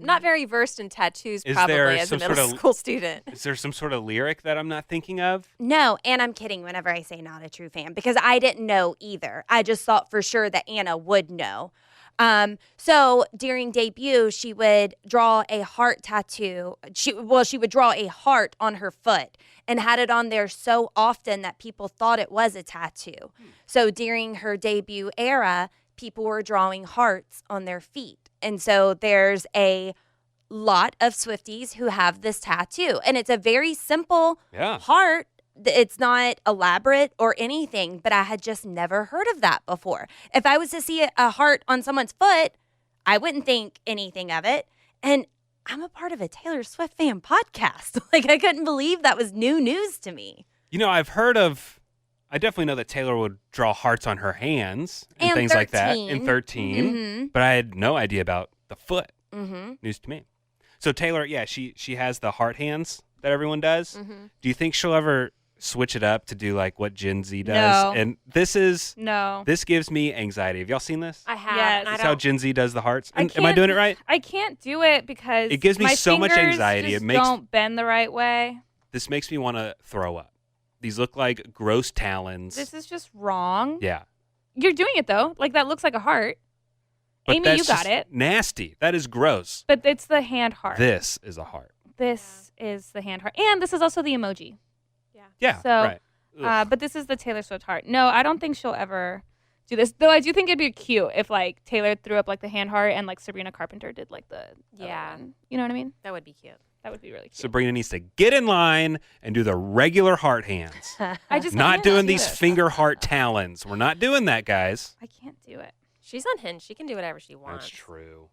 not very versed in tattoos. Is probably there as a some middle sort of- school student. Is there some sort of lyric that I'm not thinking of? No, and I'm kidding whenever I say not a true fan, because I didn't know either. I just thought for sure that Anna would know. So during debut, she would draw a heart tattoo. She would draw a heart on her foot and had it on there so often that people thought it was a tattoo. So during her debut era, people were drawing hearts on their feet. And so there's a lot of Swifties who have this tattoo. And it's a very simple heart. It's not elaborate or anything, but I had just never heard of that before. If I was to see a heart on someone's foot, I wouldn't think anything of it. And I'm a part of a Taylor Swift fan podcast. Like, I couldn't believe that was new news to me. You know, I definitely know that Taylor would draw hearts on her hands and things 13. like that in 13, but I had no idea about the foot. News to me. So Taylor, she has the heart hands that everyone does. Do you think she'll ever switch it up to do like what Gen Z does? No. And this gives me anxiety. Have y'all seen this? I have. Yes. and This I is how don't. Gen Z does the hearts. Am I doing it right? I can't do it because It gives me my so much fingers anxiety. just It makes- don't bend the right way. This makes me want to throw up. These look like gross talons. This is just wrong. Yeah. You're doing it though. Like that looks like a heart. But Amy, that's you got just it. nasty. That is gross. But it's the hand heart. This is a heart. This is the hand heart. And this is also the emoji. Yeah, So, right. Ugh. but this is the Taylor Swift heart. No, I don't think she'll ever do this. Though I do think it'd be cute if like Taylor threw up like the hand heart and like Sabrina Carpenter did like the other one. You know what I mean? That would be cute. That would be really cute. Sabrina needs to get in line and do the regular heart hands. I just Not can't doing do these it. finger heart talons. We're not doing that, guys. I can't do it. She's unhinged. She can do whatever she wants. That's true.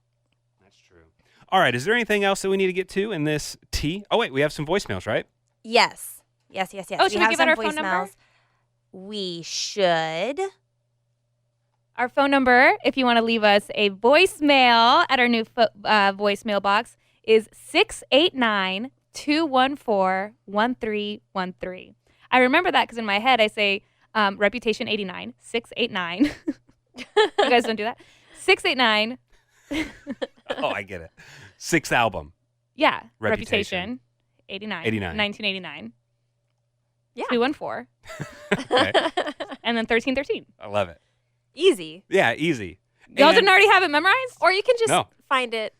That's true. All right. Is there anything else that we need to get to in this tea? Oh, wait. We have some voicemails, right? Yes. Oh, should we have give some out our phone number? voicemails. We should. Our phone number, if you want to leave us a voicemail at our new voicemail box, is 689-214-1313. I remember that because in my head I say Reputation 89, 689. You guys don't do that? 689. Oh, I get it. Sixth album. Yeah. Reputation. 89. 1989. Yeah. 214. Okay. And then 1313. I love it. Easy. Yeah, easy. Y'all And- didn't already have it memorized? Or you can just No. find it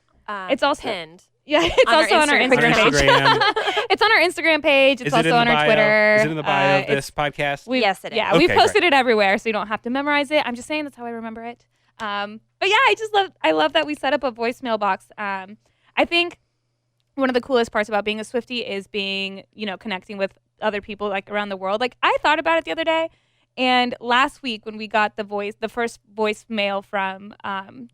It's also pinned. Yeah, it's On our also on our Instagram Instagram page. Instagram. It's on our Instagram page. It's Is it also in the on our bio? Twitter. Is it in the bio of it's- this podcast? Yes, it is. Yeah, we Okay, posted great. it everywhere, so you don't have to memorize it. I'm just saying that's how I remember it. But yeah, I love that we set up a voicemail box. I think one of the coolest parts about being a Swiftie is being, connecting with other people like around the world. Like I thought about it the other day, and last week when we got the first voicemail from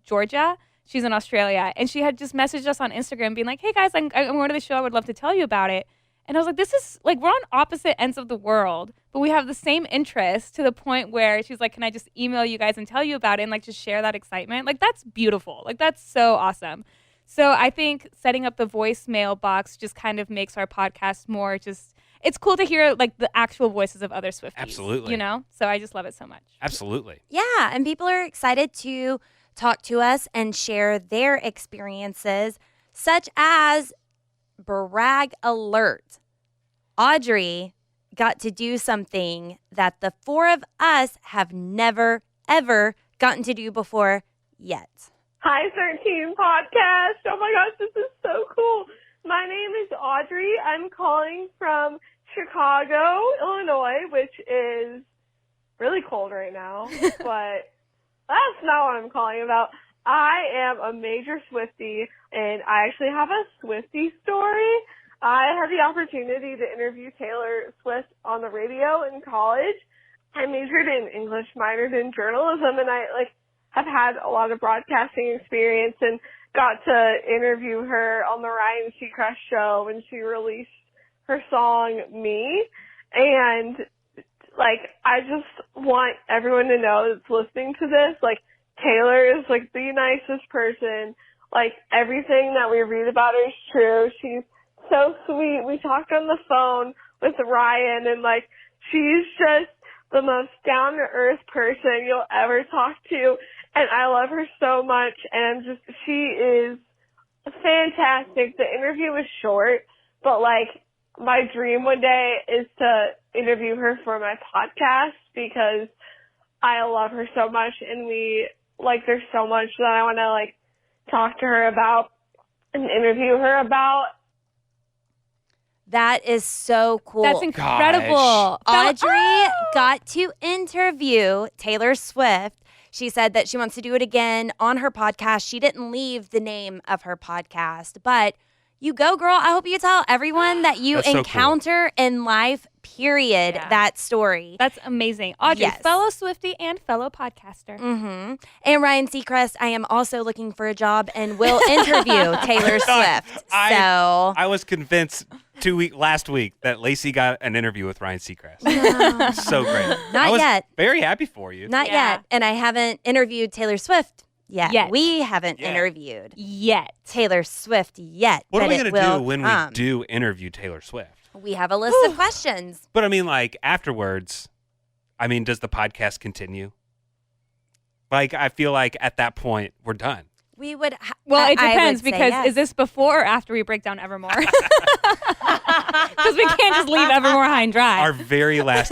Georgia, she's in Australia, and she had just messaged us on Instagram being like, "Hey guys, I'm going to the show. I would love to tell you about it." And I was like, this is like, we're on opposite ends of the world, but we have the same interests to the point where she's like, can I just email you guys and tell you about it and like just share that excitement? Like, that's beautiful. Like, that's so awesome. So I think setting up the voicemail box just kind of makes our podcast more just, it's cool to hear like the actual voices of other Swifties. Absolutely. So I just love it so much. Absolutely. Yeah, and people are excited to talk to us and share their experiences, such as brag alert. Audrey got to do something that the four of us have never, ever gotten to do before yet. Hi, 13 Podcast. Oh my gosh, this is so cool. My name is Audrey. I'm calling from Chicago, Illinois, which is really cold right now, but that's not what I'm calling about. I am a major Swiftie, and I actually have a Swiftie story. I had the opportunity to interview Taylor Swift on the radio in college. I majored in English, minored in journalism, and I have had a lot of broadcasting experience and got to interview her on the Ryan Seacrest show when she released her song Me. And I just want everyone to know that's listening to this, Taylor is the nicest person. Everything that we read about her is true. She's so sweet. We talked on the phone with Ryan, and she's just the most down-to-earth person you'll ever talk to, and I love her so much, and she is fantastic. The interview was short, but my dream one day is to interview her for my podcast because I love her so much, and we like her so much that I want to talk to her about and interview her about. That is so cool. That's incredible. Audrey got to interview Taylor Swift. She said that she wants to do it again on her podcast. She didn't leave the name of her podcast, but you go, girl. I hope you tell everyone that you encounter in life, period, that story. That's amazing. Audrey, fellow Swiftie and fellow podcaster. Mm-hmm. And Ryan Seacrest, I am also looking for a job and will interview Taylor Swift. I was convinced last week that Lacey got an interview with Ryan Seacrest. No. So great. Not I was yet. very happy for you. Not yet. And I haven't interviewed Taylor Swift yet. We haven't interviewed Taylor Swift yet. What are we going to do when we do interview Taylor Swift? We have a list of questions. But afterwards, does the podcast continue? I feel like at that point, we're done. We would. It depends because is this before or after we break down Evermore? Because we can't just leave Evermore high and dry. Our very last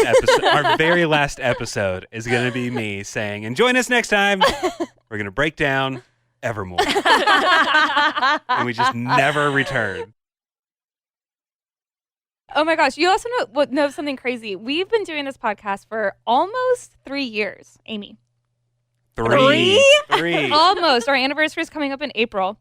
episode is going to be me saying, and join us next time. We're going to break down Evermore. And we just never return. Oh my gosh. You also know something crazy. We've been doing this podcast for almost 3 years, Amy. Three. Almost. Our anniversary is coming up in April.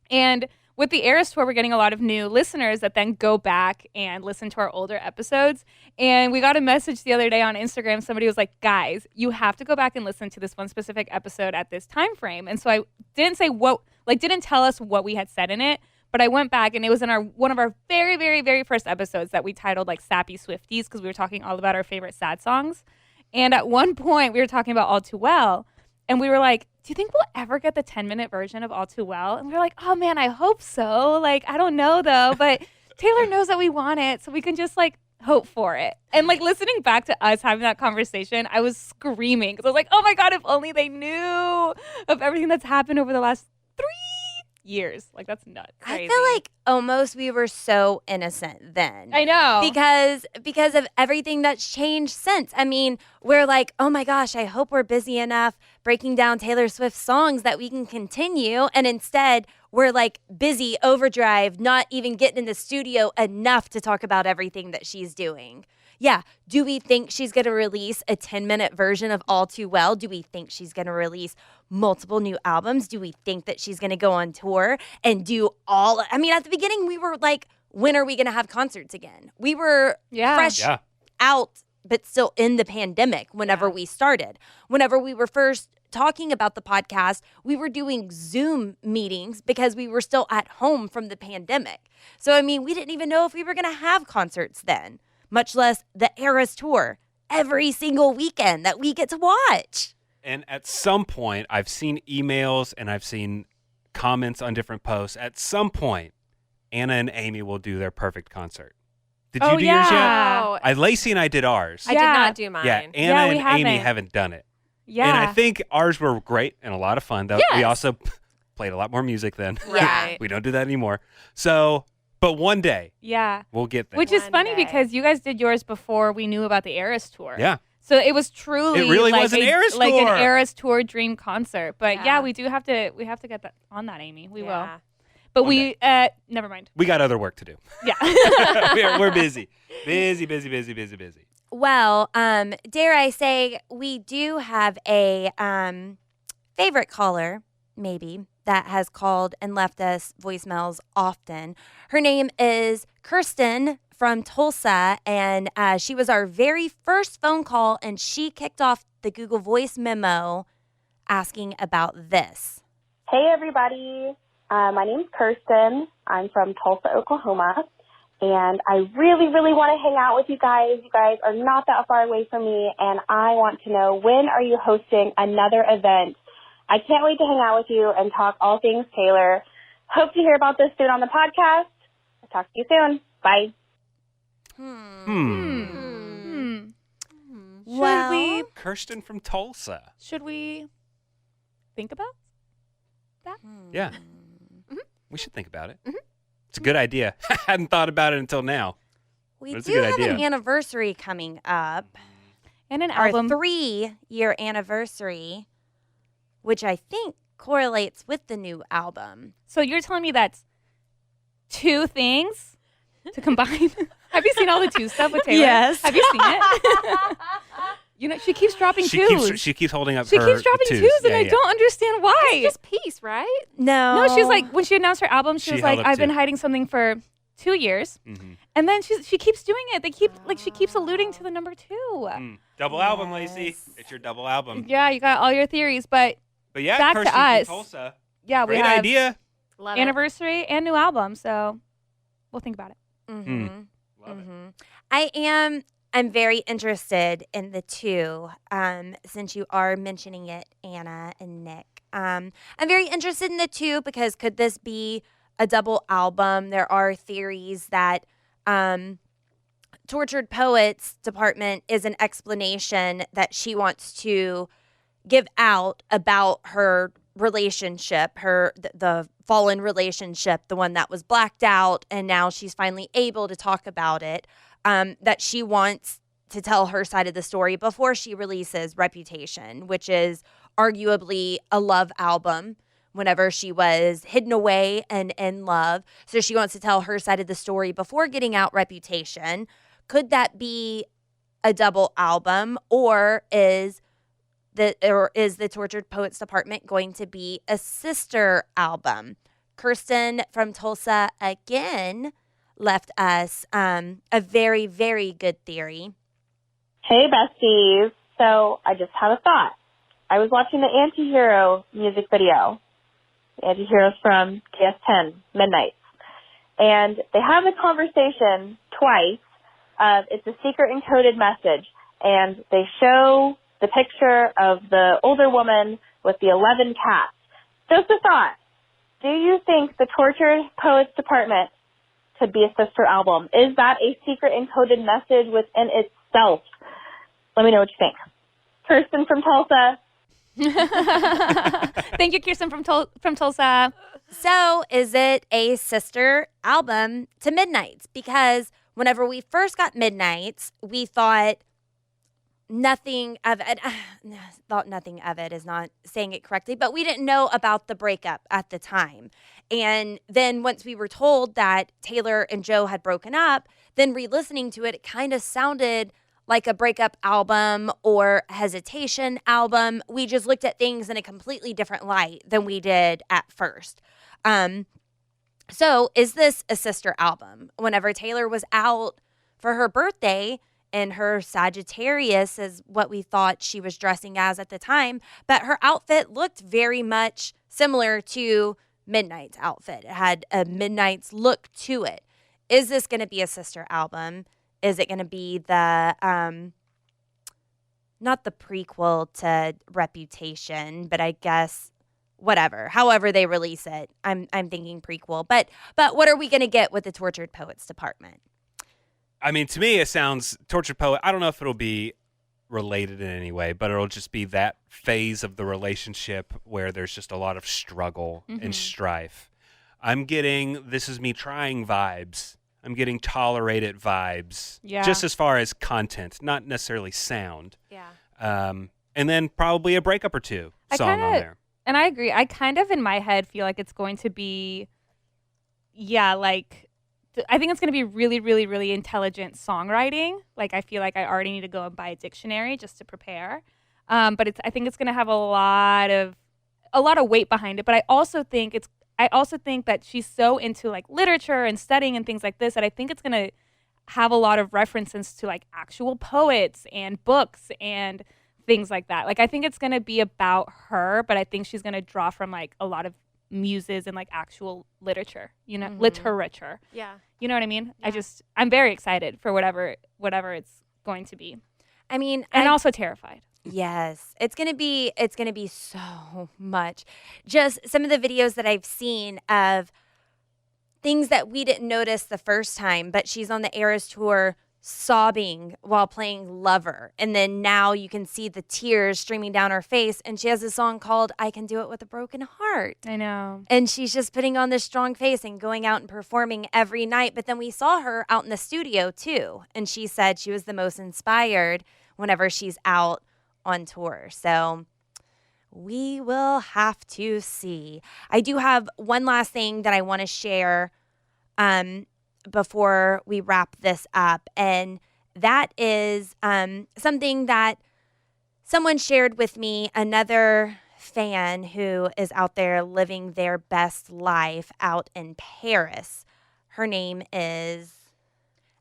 And with the Eras Tour, we're getting a lot of new listeners that then go back and listen to our older episodes. And we got a message the other day on Instagram. Somebody was like, guys, you have to go back and listen to this one specific episode at this time frame. And so I didn't say didn't tell us what we had said in it, but I went back and it was in one of our very, very, very first episodes that we titled Sappy Swifties because we were talking all about our favorite sad songs. And at one point we were talking about All Too Well. And we were like, do you think we'll ever get the 10-minute version of All Too Well? And we were like, oh, man, I hope so. I don't know, though. But Taylor knows that we want it, so we can just, hope for it. And, listening back to us having that conversation, I was screaming. Because I was like, oh, my God, if only they knew of everything that's happened over the last 3 years. That's nuts. Crazy. I feel like almost we were so innocent then. I know. Because of everything that's changed since. We're like, oh my gosh, I hope we're busy enough breaking down Taylor Swift songs that we can continue. And instead, we're busy overdrive, not even getting in the studio enough to talk about everything that she's doing. Yeah. Do we think she's going to release a 10-minute version of All Too Well? Do we think she's going to release multiple new albums? Do we think that she's going to go on tour and do all? I mean, at the beginning, we were like, when are we going to have concerts again? We were fresh out, but still in the pandemic whenever we started. Whenever we were first talking about the podcast, we were doing Zoom meetings because we were still at home from the pandemic. So, I mean, we didn't even know if we were going to have concerts then, much less the Eras Tour every single weekend that we get to watch. And at some point, I've seen emails and I've seen comments on different posts. At some point, Anna and Amy will do their perfect concert. Did you do yours yet? Lacey and I did ours. I did not do mine. Yeah, Anna and Amy haven't done it. Yeah. And I think ours were great and a lot of fun. Though we also played a lot more music then. Right. We don't do that anymore. So, but one day, we'll get there. Which is funny because you guys did yours before we knew about the Eras Tour. Yeah. So it was truly It really like was an Eras like Tour. an Eras Tour dream concert. But we have to get that on that, Amy. We will. But never mind. We got other work to do. Yeah. we're busy. Busy. Well, dare I say, we do have a favorite caller, maybe, that has called and left us voicemails often. Her name is Kirsten from Tulsa, and she was our very first phone call, and she kicked off the Google Voice memo asking about this. Hey, everybody. My name's Kirsten. I'm from Tulsa, Oklahoma. And I really, really want to hang out with you guys. You guys are not that far away from me, and I want to know, when are you hosting another event? I can't wait to hang out with you and talk all things Taylor. Hope to hear about this soon on the podcast. I'll talk to you soon. Bye. Should we? Kirsten from Tulsa. Should we think about that? Yeah. We should think about it. It's a good idea. I hadn't thought about it until now. We do have an anniversary coming up. And an our album. 3-year anniversary, which I think correlates with the new album. So you're telling me that's 2 things to combine? Have you seen all the 2 stuff with Taylor? Yes. Have you seen it? You know, she keeps dropping twos. She keeps holding up She her keeps dropping twos. twos, and I don't understand why. It's just peace, right? No. No, she's like, when she announced her album, she was held like, up I've been 2. hiding something for 2 years. And then she keeps doing it. She keeps alluding to the number 2. Double album, Lacey. It's your double album. Yeah, you got all your theories, but yeah, back Kirsten to us. From Tulsa. Yeah, we Great have idea. Love anniversary and new album, so we'll think about it. Love it. I'm very interested in the 2, since you are mentioning it, Anna and Nick. I'm very interested in the 2 because could this be a double album? There are theories that Tortured Poets Department is an explanation that she wants to give out about her relationship, the fallen relationship, the one that was blacked out, and now she's finally able to talk about it. That she wants to tell her side of the story before she releases Reputation, which is arguably a love album whenever she was hidden away and in love. So she wants to tell her side of the story before getting out Reputation. Could that be a double album, or is the Tortured Poets Department going to be a sister album? Kirsten from Tulsa again left us a very, very good theory. Hey, besties. So I just had a thought. I was watching the Antihero music video. The Antiheroes from KS10, Midnights. And they have a conversation twice. It's a secret encoded message. And they show the picture of the older woman with the 11 cats. Just a thought. Do you think the Tortured Poets Department could be a sister album? Is that a secret encoded message within itself? Let me know what you think. Kirsten from Tulsa. Thank you, Kirsten from Tulsa. So is it a sister album to Midnights? Because whenever we first got Midnights, we thought, nothing of it, thought nothing of it is not saying it correctly, but we didn't know about the breakup at the time. And then once we were told that Taylor and Joe had broken up, then re-listening to it, it kind of sounded like a breakup album or hesitation album. We just looked at things in a completely different light than we did at first. So is this a sister album? Whenever Taylor was out for her birthday, and her Sagittarius is what we thought she was dressing as at the time, but her outfit looked very much similar to Midnight's outfit. It had a Midnight's look to it. Is this going to be a sister album? Is it going to be the, not the prequel to Reputation, but I guess whatever, however they release it. I'm thinking prequel, but what are we going to get with the Tortured Poets department? I mean, to me, it sounds Tortured Poet. I don't know if it'll be related in any way, but it'll just be that phase of the relationship where there's just a lot of struggle and strife. I'm getting This Is Me Trying vibes. I'm getting Tolerated vibes. Yeah. Just as far as content, not necessarily sound. Yeah. And then probably a breakup or two song on there. And I agree. I kind of in my head feel like it's going to be, I think it's going to be really, really, really intelligent songwriting. Like, I feel like I already need to go and buy a dictionary just to prepare. But I think it's going to have a lot of weight behind it. But I also think that she's so into like literature and studying and things like this that I think it's going to have a lot of references to like actual poets and books and things like that. Like, I think it's going to be about her, but I think she's going to draw from like a lot of muses and like actual literature, literature. Yeah. You know what I mean? Yeah. I'm very excited for whatever it's going to be. I mean, and also terrified. Yes, it's gonna be so much. Just some of the videos that I've seen of things that we didn't notice the first time, but she's on the Eras tour sobbing while playing Lover. And then now you can see the tears streaming down her face. And she has a song called I Can Do It With a Broken Heart. I know. And she's just putting on this strong face and going out and performing every night. But then we saw her out in the studio too. And she said she was the most inspired whenever she's out on tour. So we will have to see. I do have one last thing that I want to share before we wrap this up, and that is something that someone shared with me, another fan who is out there living their best life out in Paris. Her name is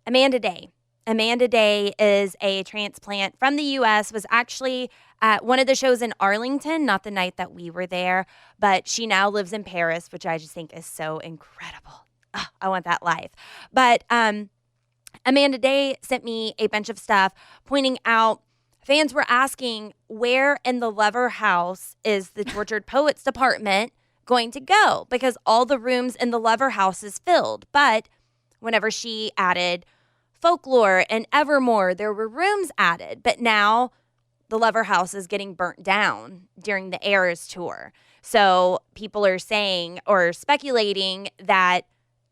Amanda Day. Amanda Day is a transplant from the U.S., was actually at one of the shows in Arlington, not the night that we were there, but she now lives in Paris, which I just think is so incredible. Oh, I want that life. But Amanda Day sent me a bunch of stuff pointing out fans were asking where in the Lover House is the Tortured Poets department going to go, because all the rooms in the Lover House is filled. But whenever she added Folklore and Evermore, there were rooms added. But now the Lover House is getting burnt down during the Eras tour. So people are saying or speculating that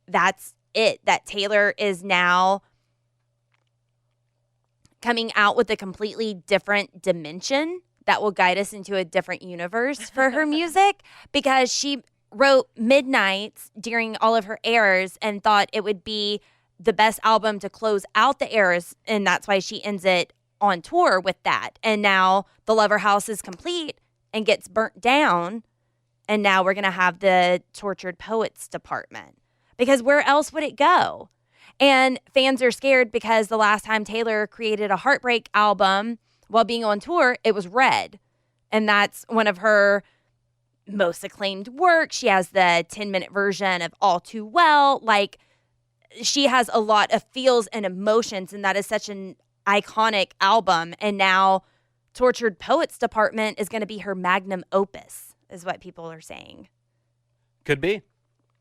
that's it, that Taylor is now coming out with a completely different dimension that will guide us into a different universe for her music, because she wrote Midnights during all of her eras and thought it would be the best album to close out the eras, and that's why she ends it on tour with that. And now the Lover House is complete and gets burnt down, and now we're going to have the Tortured Poets department. Because where else would it go? And fans are scared because the last time Taylor created a heartbreak album while being on tour, it was Red. And that's one of her most acclaimed works. She has the 10-minute version of All Too Well. Like, she has a lot of feels and emotions, and that is such an iconic album. And now Tortured Poets department is going to be her magnum opus, is what people are saying. Could be.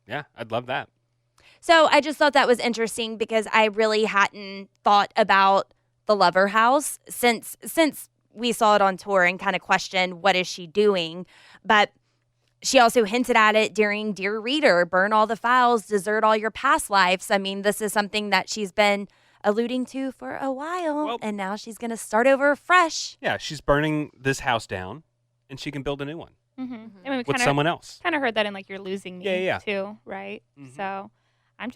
Yeah, I'd love that. So I just thought that was interesting because I really hadn't thought about the Lover House since we saw it on tour and kind of questioned what is she doing. But she also hinted at it during Dear Reader, burn all the files, desert all your past lives. I mean, this is something that she's been alluding to for a while. And now she's going to start over fresh. Yeah, she's burning this house down, and she can build a new one I mean, with someone else. Kind of heard that in like You're Losing Me Yeah. too, right? So I'm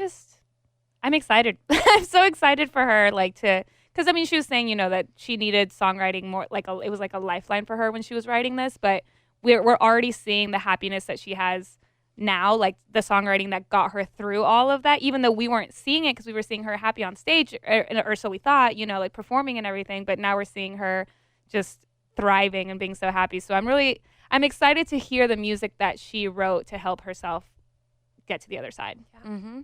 excited. I'm so excited for her, because I mean, she was saying, that she needed songwriting more, it was like a lifeline for her when she was writing this, but we're already seeing the happiness that she has now, like the songwriting that got her through all of that, even though we weren't seeing it because we were seeing her happy on stage, or so we thought, performing and everything, but now we're seeing her just thriving and being so happy. So I'm excited to hear the music that she wrote to help herself get to the other side. Mm-hmm.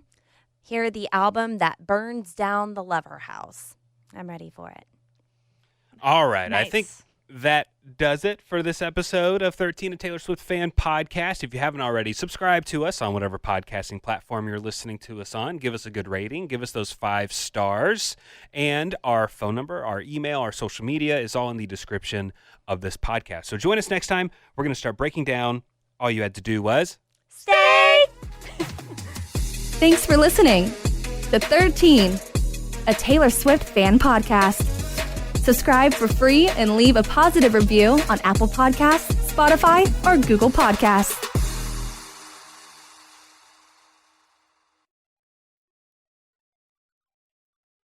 Hear the album that burns down the Lover House. I'm ready for it. All right. Nice. I think that does it for this episode of 13, a Taylor Swift Fan Podcast. If you haven't already, subscribe to us on whatever podcasting platform you're listening to us on. Give us a good rating. Give us those 5 stars. And our phone number, our email, our social media is all in the description of this podcast. So join us next time. We're going to start breaking down. All you had to do was... Stay! Thanks for listening. The 13, a Taylor Swift Fan Podcast. Subscribe for free and leave a positive review on Apple Podcasts, Spotify, or Google Podcasts.